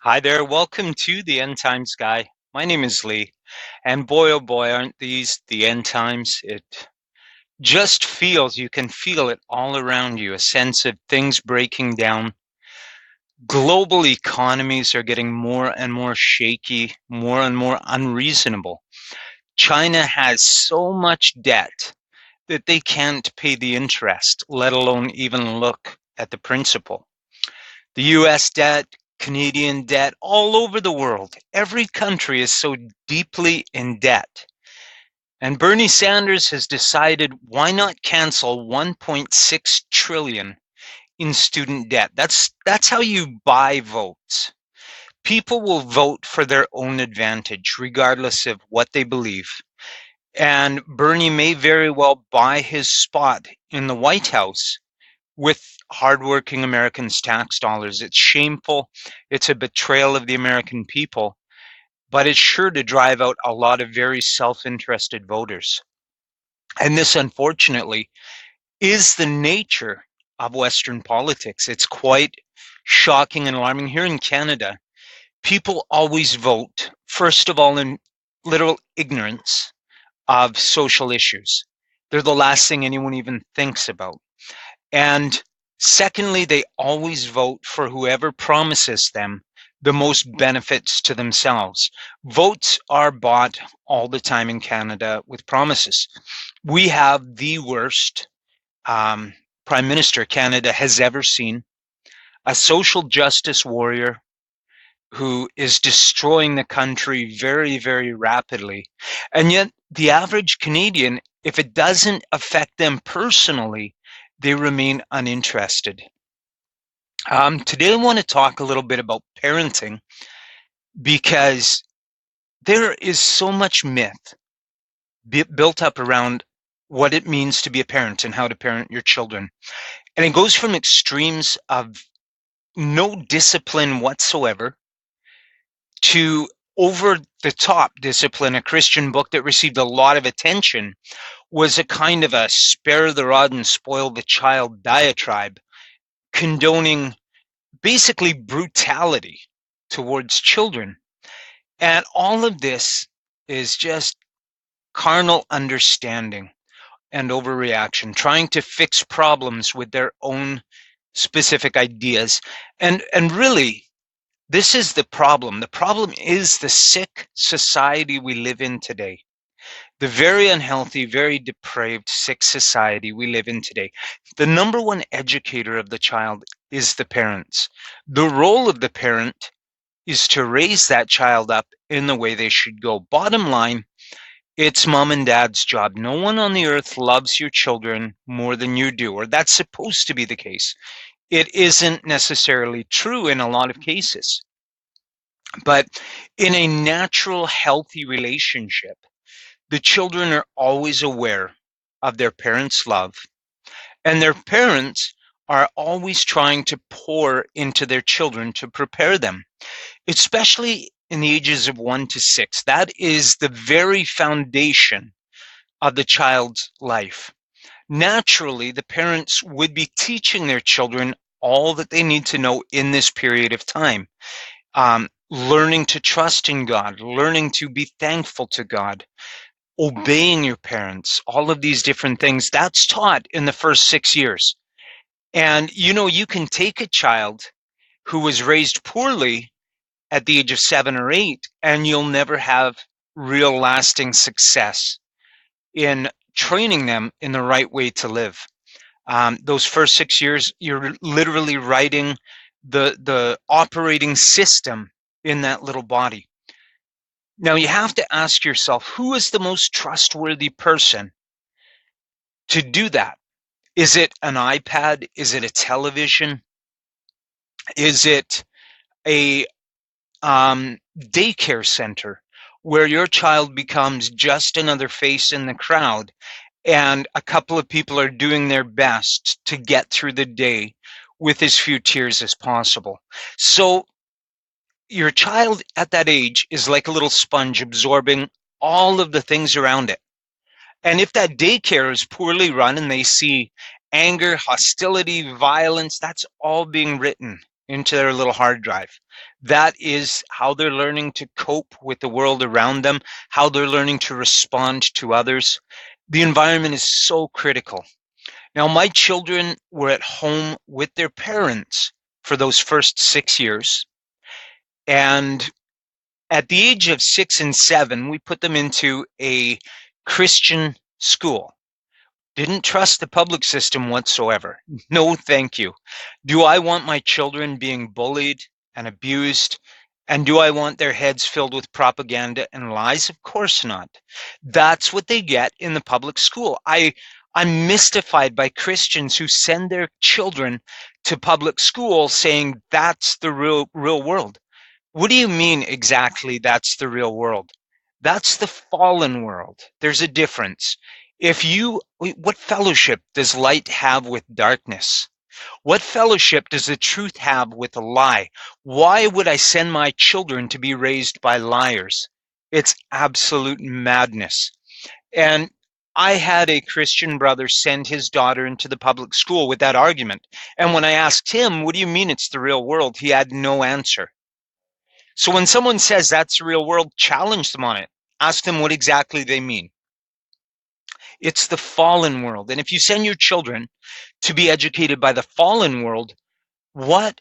Hi there, welcome to the End Times Guy. My name is Lee, and boy oh boy, aren't these the end times? It just feels, you can feel it all around you, a sense of things breaking down. Global economies are getting more and more shaky, more and more unreasonable. China has so much debt that they can't pay the interest, let alone even look at the principal. The US debt, Canadian debt, all over the world. Every country is so deeply in debt. And Bernie Sanders has decided why not cancel 1.6 trillion in student debt. That's how you buy votes. People will vote for their own advantage regardless of what they believe. And Bernie may very well buy his spot in the White House with hardworking Americans' tax dollars. It's shameful. It's a betrayal of the American people, but it's sure to drive out a lot of very self interested voters. And this, unfortunately, is the nature of Western politics. It's quite shocking and alarming. Here in Canada, people always vote, first of all, in literal ignorance of social issues. They're the last thing anyone even thinks about. And secondly, they always vote for whoever promises them the most benefits to themselves. Votes are bought all the time in Canada with promises. We have the worst prime minister Canada has ever seen, a social justice warrior who is destroying the country very, very rapidly. And yet, the average Canadian, if it doesn't affect them personally, they remain uninterested. Today, I want to talk a little bit about parenting because there is so much myth built up around what it means to be a parent and how to parent your children. And it goes from extremes of no discipline whatsoever to over the top discipline. A Christian book that received a lot of attention was a kind of a spare the rod and spoil the child diatribe, condoning basically brutality towards children. And all of this is just carnal understanding and overreaction, trying to fix problems with their own specific ideas. And really, this is the problem. The problem is the sick society we live in today. The very unhealthy, very depraved, sick society we live in today. The number one educator of the child is the parents. The role of the parent is to raise that child up in the way they should go. Bottom line, it's mom and dad's job. No one on the earth loves your children more than you do, or that's supposed to be the case. It isn't necessarily true in a lot of cases. But in a natural, healthy relationship, the children are always aware of their parents' love, and their parents are always trying to pour into their children to prepare them, especially in the ages of 1 to 6. That is the very foundation of the child's life. Naturally, the parents would be teaching their children all that they need to know in this period of time. Learning to trust in God, learning to be thankful to God, obeying your parents, all of these different things, that's taught in the first 6 years. And you can take a child who was raised poorly at the age of 7 or 8, and you'll never have real lasting success in training them in the right way to live. Those first 6 years, you're literally writing the operating system in that little body. Now you have to ask yourself, who is the most trustworthy person to do that? Is it an iPad? Is it a television? Is it a daycare center where your child becomes just another face in the crowd and a couple of people are doing their best to get through the day with as few tears as possible? So your child at that age is like a little sponge absorbing all of the things around it. And if that daycare is poorly run and they see anger, hostility, violence, that's all being written into their little hard drive. That is how they're learning to cope with the world around them, how they're learning to respond to others. The environment is so critical. Now, my children were at home with their parents for those first 6 years. And at the age of 6 and 7, we put them into a Christian school. Didn't trust the public system whatsoever. No, thank you. Do I want my children being bullied and abused? And do I want their heads filled with propaganda and lies? Of course not. That's what they get in the public school. I'm mystified by Christians who send their children to public school saying that's the real world. What do you mean exactly that's the real world? That's the fallen world. There's a difference. What fellowship does light have with darkness? What fellowship does the truth have with a lie? Why would I send my children to be raised by liars? It's absolute madness. And I had a Christian brother send his daughter into the public school with that argument. And when I asked him, what do you mean it's the real world? He had no answer. So when someone says that's the real world, challenge them on it. Ask them what exactly they mean. It's the fallen world. And if you send your children to be educated by the fallen world, what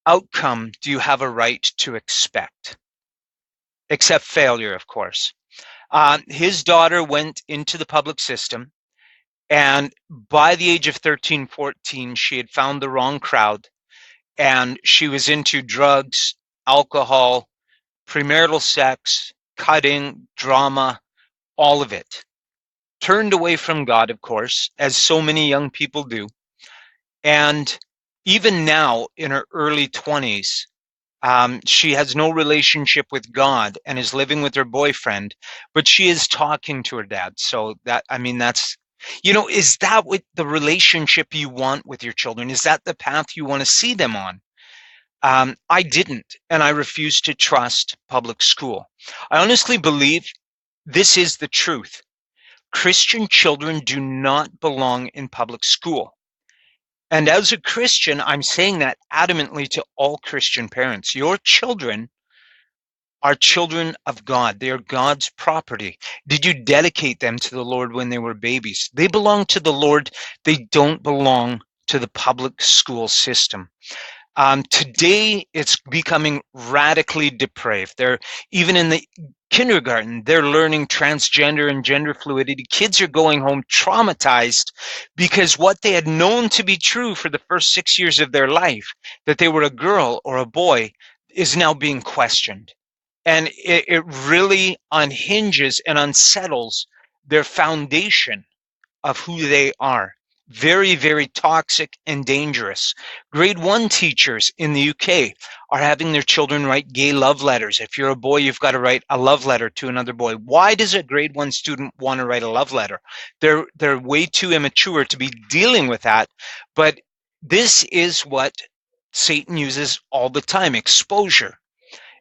outcome do you have a right to expect? Except failure, of course. His daughter went into the public system, and by the age of 13, 14, she had found the wrong crowd, and she was into drugs, alcohol, premarital sex, cutting, drama, all of it. Turned away from God, of course, as so many young people do. And even now, in her early 20s, she has no relationship with God and is living with her boyfriend, but she is talking to her dad. So that, I mean, that's, is that what the relationship you want with your children? Is that the path you want to see them on? I didn't, and I refused to trust public school. I honestly believe this is the truth. Christian children do not belong in public school. And as a Christian, I'm saying that adamantly to all Christian parents. Your children are children of God. They are God's property. Did you dedicate them to the Lord when they were babies? They belong to the Lord. They don't belong to the public school system. Today, it's becoming radically depraved. They're even in the kindergarten, they're learning transgender and gender fluidity. Kids are going home traumatized because what they had known to be true for the first 6 years of their life, that they were a girl or a boy, is now being questioned. And it really unhinges and unsettles their foundation of who they are. Very, very toxic and dangerous. Grade 1 teachers in the UK are having their children write gay love letters. If you're a boy, you've got to write a love letter to another boy. Why does a grade 1 student want to write a love letter? They're way too immature to be dealing with that. But this is what Satan uses all the time, exposure.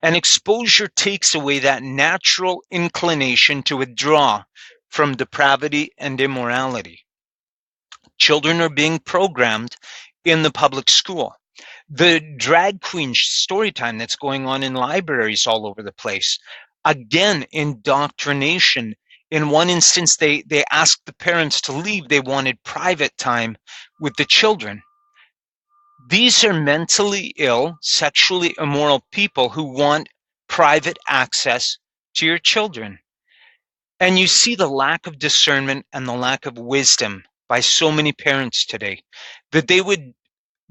And exposure takes away that natural inclination to withdraw from depravity and immorality. Children are being programmed in the public school. The drag queen story time that's going on in libraries all over the place. Again, indoctrination. In one instance, they asked the parents to leave. They wanted private time with the children. These are mentally ill, sexually immoral people who want private access to your children. And you see the lack of discernment and the lack of wisdom by so many parents today, that they would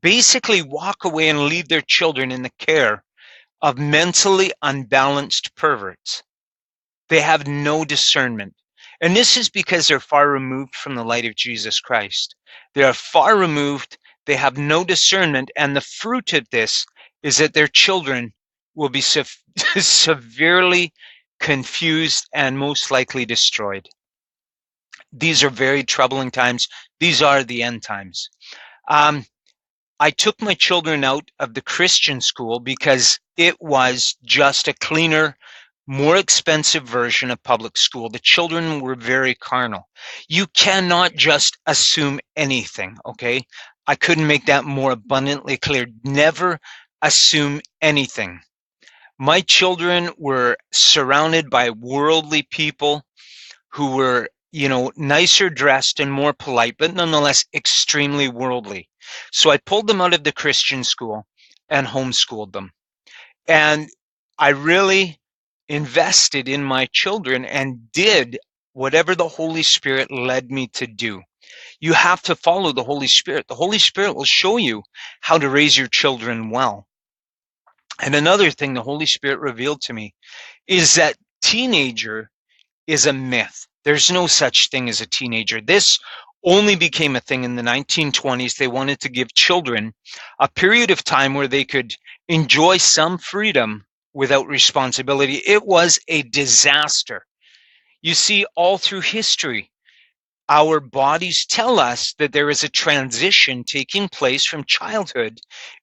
basically walk away and leave their children in the care of mentally unbalanced perverts. They have no discernment. And this is because they're far removed from the light of Jesus Christ. They are far removed, they have no discernment, and the fruit of this is that their children will be severely confused and most likely destroyed. These are very troubling times. These are the end times. I took my children out of the Christian school because it was just a cleaner, more expensive version of public school. The children were very carnal. You cannot just assume anything, okay? I couldn't make that more abundantly clear. Never assume anything. My children were surrounded by worldly people who were, nicer dressed and more polite, but nonetheless extremely worldly. So I pulled them out of the Christian school and homeschooled them. And I really invested in my children and did whatever the Holy Spirit led me to do. You have to follow the Holy Spirit. The Holy Spirit will show you how to raise your children well. And another thing the Holy Spirit revealed to me is that teenager is a myth. There's no such thing as a teenager. This only became a thing in the 1920s. They wanted to give children a period of time where they could enjoy some freedom without responsibility. It was a disaster. You see, all through history, our bodies tell us that there is a transition taking place from childhood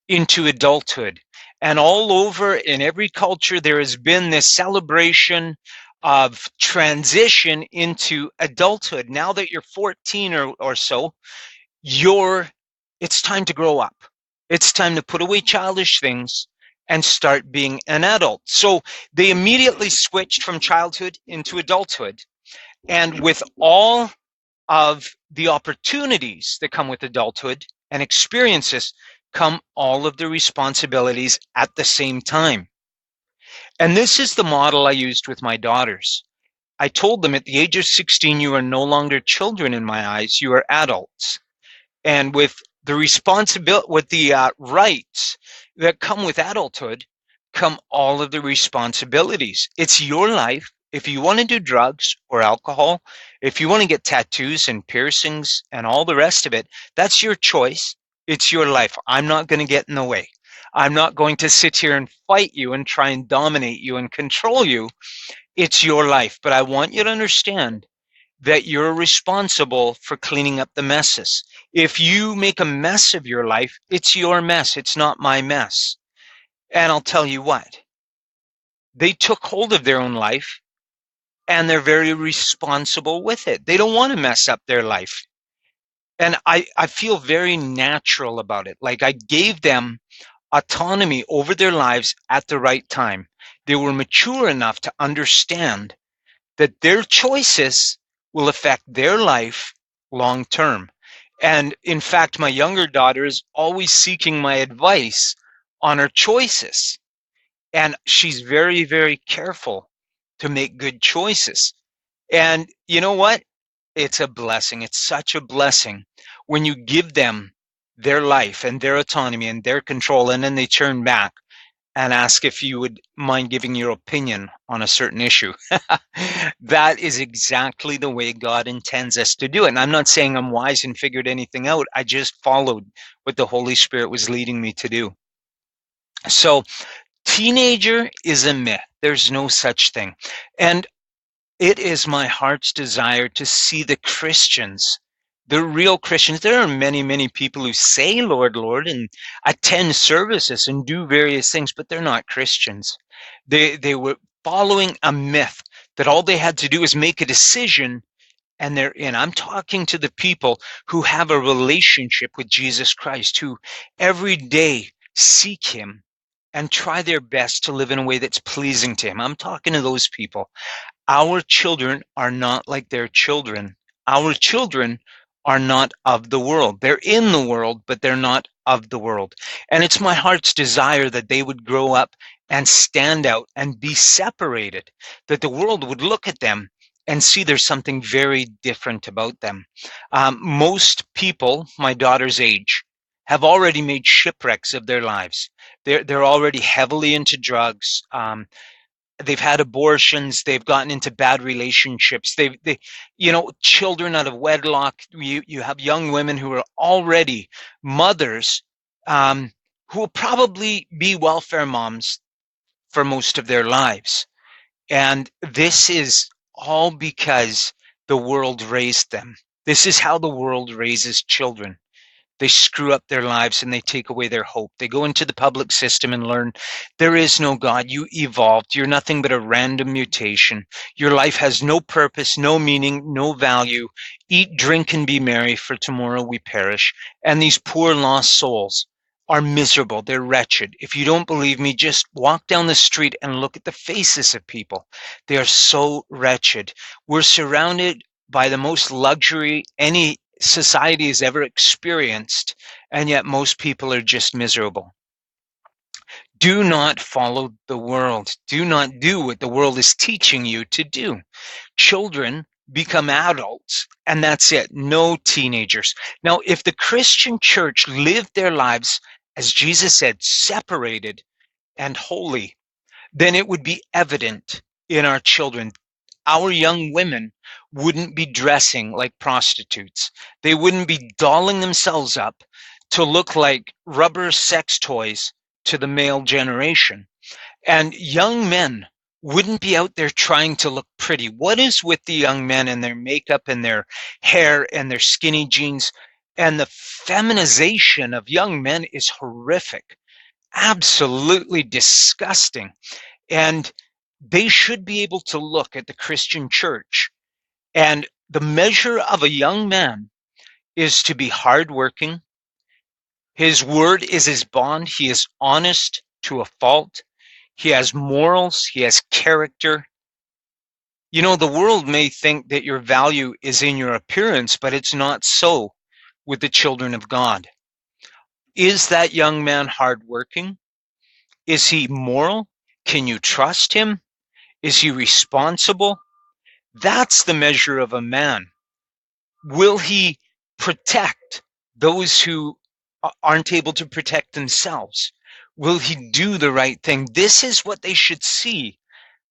into adulthood. And all over in every culture, there has been this celebration of transition into adulthood. Now that you're 14 or so, it's time to grow up. It's time to put away childish things and start being an adult. So they immediately switched from childhood into adulthood. And with all of the opportunities that come with adulthood and experiences come all of the responsibilities at the same time. And this is the model I used with my daughters. I told them at the age of 16, you are no longer children in my eyes, you are adults. And with the responsibility, with the rights that come with adulthood, come all of the responsibilities. It's your life. If you want to do drugs or alcohol, if you want to get tattoos and piercings and all the rest of it, that's your choice. It's your life. I'm not going to get in the way. I'm not going to sit here and fight you and try and dominate you and control you. It's your life. But I want you to understand that you're responsible for cleaning up the messes. If you make a mess of your life, it's your mess. It's not my mess. And I'll tell you what, they took hold of their own life and they're very responsible with it. They don't want to mess up their life. And I feel very natural about it. Like I gave them autonomy over their lives at the right time. They were mature enough to understand that their choices will affect their life long term. And in fact, my younger daughter is always seeking my advice on her choices. And she's very, very careful to make good choices. And you know what? It's a blessing. It's such a blessing when you give them their life and their autonomy and their control, and then they turn back and ask if you would mind giving your opinion on a certain issue. That is exactly the way God intends us to do it. And I'm not saying I'm wise and figured anything out. I just followed what the Holy Spirit was leading me to do. So teenager is a myth. There's no such thing. And it is my heart's desire to see the Christians, the real Christians. There are many, many people who say, Lord, Lord, and attend services and do various things, but they're not Christians. They were following a myth that all they had to do is make a decision and they're in. I'm talking to the people who have a relationship with Jesus Christ, who every day seek him and try their best to live in a way that's pleasing to him. I'm talking to those people. Our children are not like their children. Our children are not of the world. They're in the world, but they're not of the world. And it's my heart's desire that they would grow up and stand out and be separated, that the world would look at them and see there's something very different about them. Most people my daughter's age have already made shipwrecks of their lives. They're already heavily into drugs. They've had abortions. They've gotten into bad relationships. Children out of wedlock. You have young women who are already mothers, who will probably be welfare moms for most of their lives. And this is all because the world raised them. This is how the world raises children. They screw up their lives and they take away their hope. They go into the public system and learn there is no God. You evolved. You're nothing but a random mutation. Your life has no purpose, no meaning, no value. Eat, drink, and be merry, for tomorrow we perish. And these poor lost souls are miserable. They're wretched. If you don't believe me, just walk down the street and look at the faces of people. They are so wretched. We're surrounded by the most luxury any society has ever experienced, and yet most people are just miserable. Do not follow the world. Do not do what the world is teaching you to do. Children become adults, and that's it. No teenagers. Now, if the Christian church lived their lives, as Jesus said, separated and holy, then it would be evident in our children. Our young women wouldn't be dressing like prostitutes. They wouldn't be dolling themselves up to look like rubber sex toys to the male generation. And young men wouldn't be out there trying to look pretty. What is with the young men and their makeup and their hair and their skinny jeans? And the feminization of young men is horrific, absolutely disgusting. And they should be able to look at the Christian church. And the measure of a young man is to be hardworking. His word is his bond. He is honest to a fault. He has morals. He has character. You know, the world may think that your value is in your appearance, but it's not so with the children of God. Is that young man hardworking? Is he moral? Can you trust him? Is he responsible? That's the measure of a man. Will he protect those who aren't able to protect themselves? Will he do the right thing? This is what they should see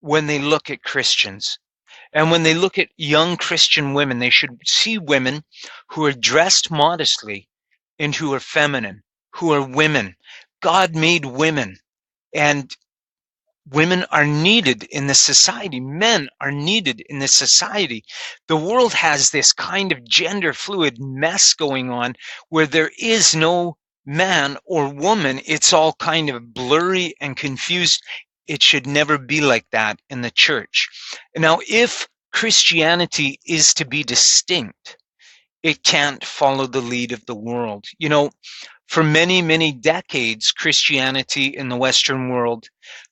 when they look at Christians. And when they look at young Christian women, they should see women who are dressed modestly and who are feminine, who are women. God made women, and women are needed in this society. Men are needed in this society. The world has this kind of gender fluid mess going on where there is no man or woman. It's all kind of blurry and confused. It should never be like that in the church. Now, if Christianity is to be distinct, it can't follow the lead of the world. You know, for many, many decades, Christianity in the Western world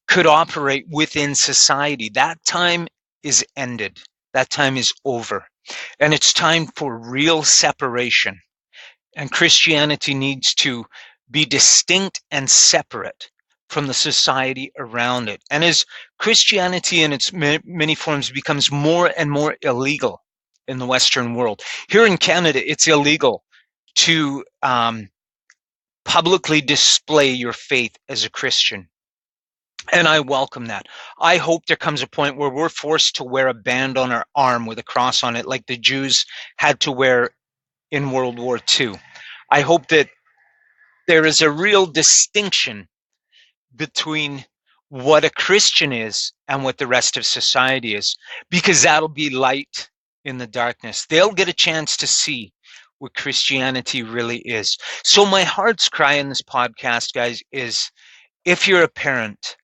could operate within society. That time is ended. That time is over. And it's time for real separation. And Christianity needs to be distinct and separate from the society around it. And as Christianity in its many forms becomes more and more illegal in the Western world, here in Canada, it's illegal to publicly display your faith as a Christian. And I welcome that. I hope there comes a point where we're forced to wear a band on our arm with a cross on it, like the Jews had to wear in World War II. I hope that there is a real distinction between what a Christian is and what the rest of society is, because that'll be light in the darkness. They'll get a chance to see what Christianity really is. So my heart's cry in this podcast, guys, is if you're a parent,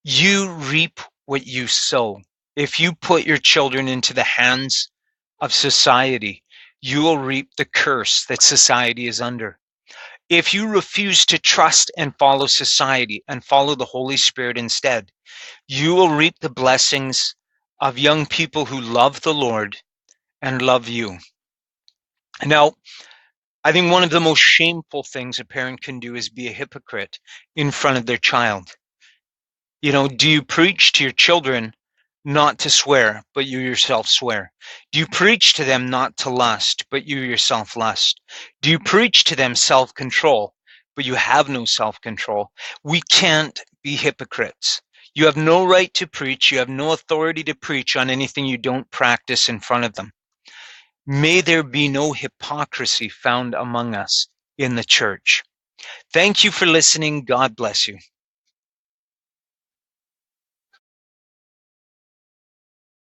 you reap what you sow. If you put your children into the hands of society, you will reap the curse that society is under. If you refuse to trust and follow society and follow the Holy Spirit instead, you will reap the blessings of young people who love the Lord and love you. Now, I think one of the most shameful things a parent can do is be a hypocrite in front of their child. You know, do you preach to your children not to swear, but you yourself swear? Do you preach to them not to lust, but you yourself lust? Do you preach to them self-control, but you have no self-control? We can't be hypocrites. You have no right to preach. You have no authority to preach on anything you don't practice in front of them. May there be no hypocrisy found among us in the church. Thank you for listening. God bless you.